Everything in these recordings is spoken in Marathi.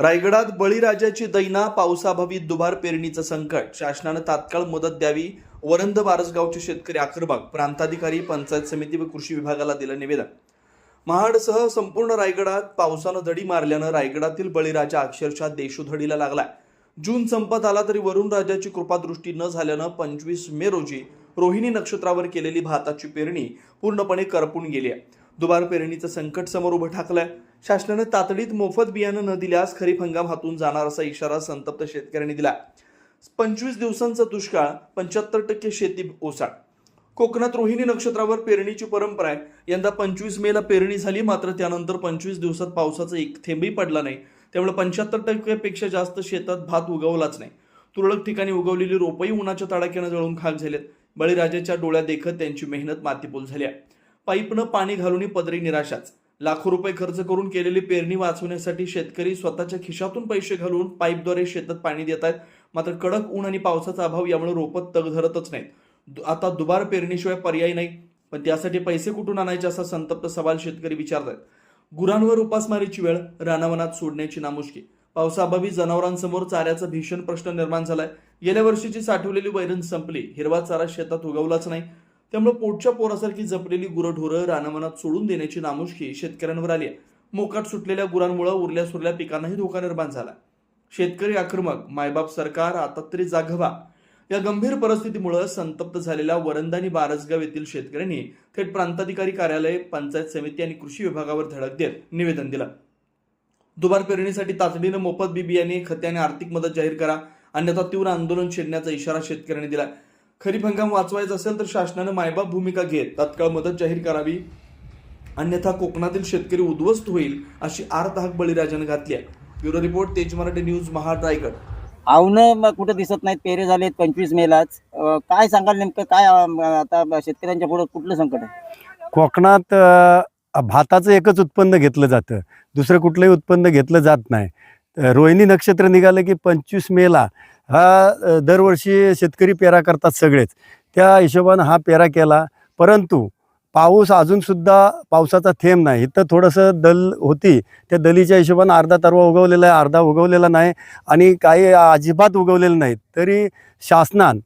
रायगडात बळीराजाची दैना, पावसाअभावी दुबार पेरणीचं संकट. शासनानं तात्काळ मदत द्यावी. वरंध बारसगावचे शेतकरी आक्रमक. प्रांताधिकारी, पंचायत समिती व कृषी विभागाला दिलं निवेदन. महाडसह संपूर्ण रायगडात पावसानं दडी मारल्यानं रायगडातील बळीराजा अक्षरशः देशोधडीला लागलाय. जून संपत आला तरी वरुण राजाची कृपादृष्टी न झाल्यानं 25 मे रोजी रोहिणी नक्षत्रावर केलेली भाताची पेरणी पूर्णपणे करपून गेली आहे. दुबार पेरणीचं संकट समोर उभं ठाकलंय. शासनाने तातडीत मोफत बियाणं न दिल्यास खरीप हंगाम हातून जाणार असा इशारा संतप्त शेतकऱ्यांनी दिला. 25 दिवसांचा दुष्काळ, 75% शेती ओसाड. कोकणात रोहिणी नक्षत्रावर पेरणीची परंपरा आहे. यंदा 25 मेला पेरणी झाली, मात्र त्यानंतर 25 दिवसात पावसाचा एक थेंबही पडला नाही. त्यामुळे 75% पेक्षा जास्त शेतात भात उगवलाच नाही. तुरळक ठिकाणी उगवलेली रोपही उन्हाच्या तडाख्यानं जळून खाक झालेत. बळीराजाच्या डोळ्या देखत त्यांची मेहनत मातीमोल झाली आहे. पाईपनं पाणी घालून पदरी निराशाच. लाखो रुपये खर्च करून केलेली पेरणी वाचवण्यासाठी शेतकरी स्वतःच्या खिशातून पैसे घालून पाईपद्वारे शेतात पाणी देत आहेत. मात्र कडक ऊन आणि पावसाचा अभाव यामुळे रोपं तग धरतच नाहीत. आता दुबार पेरणीशिवाय पर्याय नाही, पण त्यासाठी पैसे कुठून आणायचे असा संतप्त सवाल शेतकरी विचारतात. गुरांवर उपासमारीची वेळ, रानावनात सोडण्याची नामुष्की. पावसाअभावी जनावरांसमोर चाऱ्याचा भीषण प्रश्न निर्माण झालाय. गेल्या वर्षीची साठवलेली वैरण संपली. हिरवा चारा शेतात उगवलाच नाही. त्यामुळे पोटच्या पोरासारखी जपलेली गुरंढोरं रानावनात सोडून देण्याची नामुष्की शेतकऱ्यांवर आली आहे. मोकाट सुटलेल्या गुरांमुळे उरल्या सुरल्या पिकांनाही धोका निर्माण झाला. शेतकरी आक्रमक, मायबाप सरकार आता तरी जाग व्हा. या गंभीर परिस्थितीमुळे संतप्त झालेल्या वरंध आणि बारसगाव येथील शेतकऱ्यांनी थेट प्रांताधिकारी कार्यालय, पंचायत समिती आणि कृषी विभागावर धडक देत निवेदन दिलं. दुबार पेरणीसाठी तातडीनं मोफत बियाणे, खते आणि आर्थिक मदत जाहीर करा, अन्यथा तीव्र आंदोलन छेडण्याचा इशारा शेतकऱ्यांनी दिला. खरीप हंगाम वाचवायचा असेल तर शासनानं मायबाप भूमिका घेत तात्काळ मदत जाहीर करावी, अन्यथा कोकणातील शेतकरी उद्ध्वस्त होईल अशी आर्त हाक बळीराजाने घातली आहे. ब्युरो रिपोर्ट, तेज मराठी न्यूज, महाड, रायगड. आवनं कुठं दिसत नाहीत. पेरे झालेत 25 मेलाच. काय सांगाल नेमकं काय आता शेतकऱ्यांच्या पुढे कुठलं संकट आहे? कोकणात भाताचं एकच उत्पन्न घेतलं जातं, दुसरं कुठलंही उत्पन्न घेतलं जात नाही. रोहिणी नक्षत्र निघालं की 25 मेला हा दरवर्षी शेतकरी पेरा करतात सगळेच. त्या हिशोबानं हा पेरा केला, परंतु पाऊस अजूनसुद्धा पावसाचा थेंब नाही. इथं थोडंसं दल होती, त्या दलीच्या हिशोबानं अर्धा तरवा उगवलेला आहे, अर्धा उगवलेला नाही आणि काही अजिबात उगवलेलं नाहीत. तरी शासनान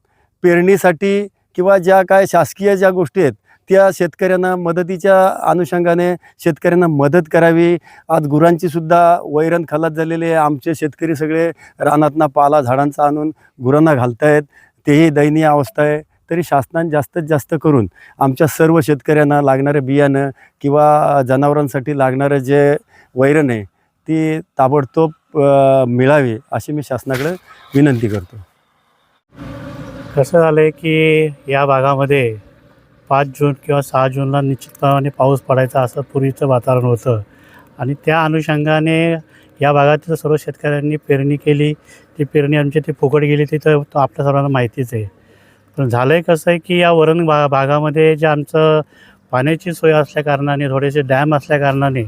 पेरणीसाठी किंवा ज्या काय शासकीय ज्या गोष्टी आहेत त्या शेतकऱ्यांना मदतीच्या अनुषंगाने शेतकऱ्यांना मदत करावी. आज गुरांचीसुद्धा वैरण खलास झालेली आहे. आमचे शेतकरी सगळे रानातनं पाला झाडांचा आणून गुरांना घालत आहेत, तेही दयनीय अवस्था आहे. तरी शासनाने जास्तीत जास्त करून आमच्या सर्व शेतकऱ्यांना लागणारं बियाणं किंवा जनावरांसाठी लागणारं जे वैरण आहे ती ताबडतोब मिळावी अशी मी शासनाकडे विनंती करतो. कसं झालं आहे की या भागामध्ये 5 जून किंवा 6 जूनला निश्चितपणे पाऊस पडायचा असं पूर्वीचं वातावरण होतं आणि त्या अनुषंगाने या भागातील सर्व शेतकऱ्यांनी पेरणी केली. ती पेरणी आमची ती फुकट गेली ती तर आपल्या सर्वांना माहितीच आहे. पण झालं आहे कसं आहे की या वरण भागामध्ये जे आमचं पाण्याची सोय असल्याकारणाने, थोडेसे डॅम असल्याकारणाने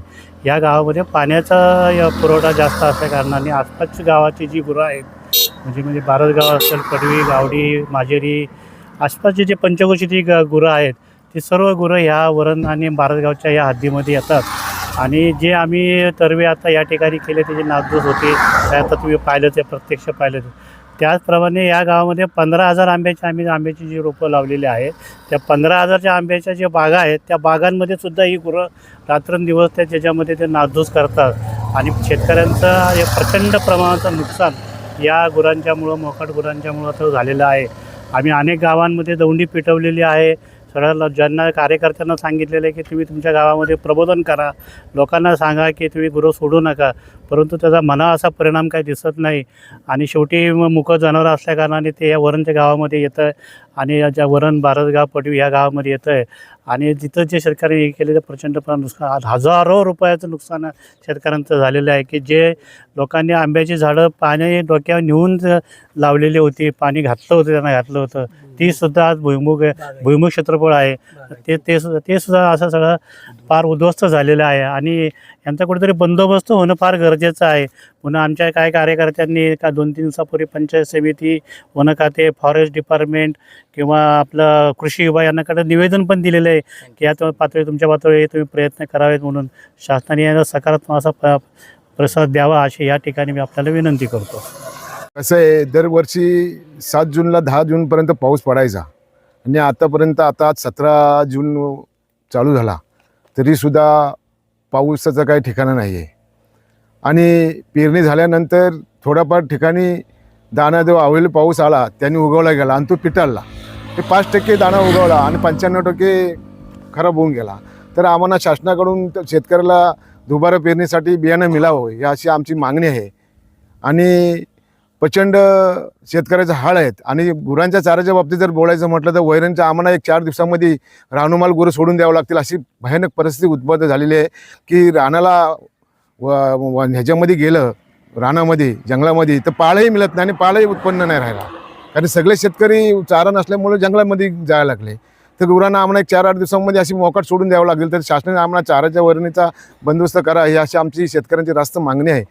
या गावामध्ये पाण्याचा पुरवठा जास्त असल्याकारणाने आसपासची गावाची जी गुरं आहेत म्हणजे बारसगाव असेल, पडवी, गावडी, माजेरी, आसपासची जे पंचकोशीची गुरं आहेत ती सर्व गुरं ह्या वरण आणि बारसगावच्या या हद्दीमध्ये येतात. आणि जे आम्ही तरवे आता या ठिकाणी केले त्याचे नासधूस होते, ते आता तुम्ही पाहिलं, ते प्रत्यक्ष पाहिलं. त्याचप्रमाणे या गावामध्ये 15,000 आंब्याची जी रोपं लावलेली आहेत, त्या 15,000च्या आंब्याच्या ज्या बागा आहेत त्या बागांमध्ये सुद्धा ही गुरं रात्रंदिवस त्याच्यामध्ये ते नासधूस करतात आणि शेतकऱ्यांचं हे प्रचंड प्रमाणाचं नुकसान या गुरांच्यामुळं, मोकाट गुरांच्यामुळं तर झालेलं आहे. आम्ही अनेक गावांमध्ये दौंडी पेटवलेली आहे. सगळ्या ज्यांना कार्यकर्त्यांना सांगितलेलं आहे की तुम्ही तुमच्या गावामध्ये प्रबोधन करा, लोकांना सांगा की तुम्ही गुरं सोडू नका, परंतु त्याचा मना असा परिणाम काही दिसत नाही. आणि शेवटी मुकं जनावरं असल्याकारणाने ते या वरणच्या गावामध्ये येतं आहे आणि ज्या वरण, बारसगाव, पडवी ह्या गावामध्ये येतं आहे आणि जिथं जे शेतकऱ्यांनी हे केले ते प्रचंड प्रमाणात नुकसान, हजारो रुपयाचं नुकसान शेतकऱ्यांचं झालेलं आहे. की जे लोकांनी आंब्याची झाडं पाणी डोक्यावर नेऊन लावलेली होती, पाणी घातलं होतं, त्यांना घातलं होतं, ती सुद्धा आज भुईमुग क्षेत्रफळ आहे ते सुद्धा असं सगळं फार उद्ध्वस्त झालेलं आहे. आणि यांचा कुठेतरी बंदोबस्त होणं फार गरजेचं आहे. पुन्हा आमच्या काय कार्यकर्त्यांनी का 2-3 दिवसापूर्वी पंचायत समिती, वन खाते, फॉरेस्ट डिपार्टमेंट किंवा आपलं कृषी विभाग यांच्याकडे निवेदन पण दिलेलं आहे की या तुमच्या पातळीवर तुम्ही प्रयत्न करावेत म्हणून. शासनाने याला सकारात्मक असा प्रसाद द्यावा अशी या ठिकाणी मी आपल्याला विनंती करतो. कसं आहे, दरवर्षी 7 जूनला 10 जूनपर्यंत पाऊस पडायचा आणि आतापर्यंत आता 17 जून चालू झाला तरीसुद्धा पावसाचं काही ठिकाणं नाही आहे. आणि पेरणी झाल्यानंतर थोडाफार ठिकाणी दाणा जो अवेलेबल पाऊस आला त्याने उगवला गेला आणि तो पिटाळला. ते 5% दाणा उगवला आणि 95% खराब होऊन गेला. तर आम्हाला शासनाकडून शेतकऱ्याला दुबारा पेरणीसाठी बियाणं मिळावं ही अशी आमची मागणी आहे. आणि प्रचंड शेतकऱ्याचा हाल आहेत. आणि गुरांच्या चाऱ्याच्या बाबतीत जर बोलायचं म्हटलं तर वैरणच्या आम्हाला 4 दिवसामध्ये रानोमाल गुरं सोडून द्यावं लागतील अशी भयानक परिस्थिती उद्भवत झालेली आहे की रानाला ह्याच्यामध्ये गेलं रानामध्ये जंगलामध्ये तर पाळही मिळत नाही आणि पाळही उत्पन्न नाही राहिला. कारण सगळे शेतकरी चारा नसल्यामुळे जंगलामध्ये जायला लागले. तर गुरांना आम्हाला 4-8 दिवसांमध्ये अशी मोकाट सोडून द्यावं लागेल. तर शासनाने आम्हाला चाऱ्याच्या वैरणीचा बंदोबस्त करा ही अशी आमची शेतकऱ्यांची रास्त मागणी आहे.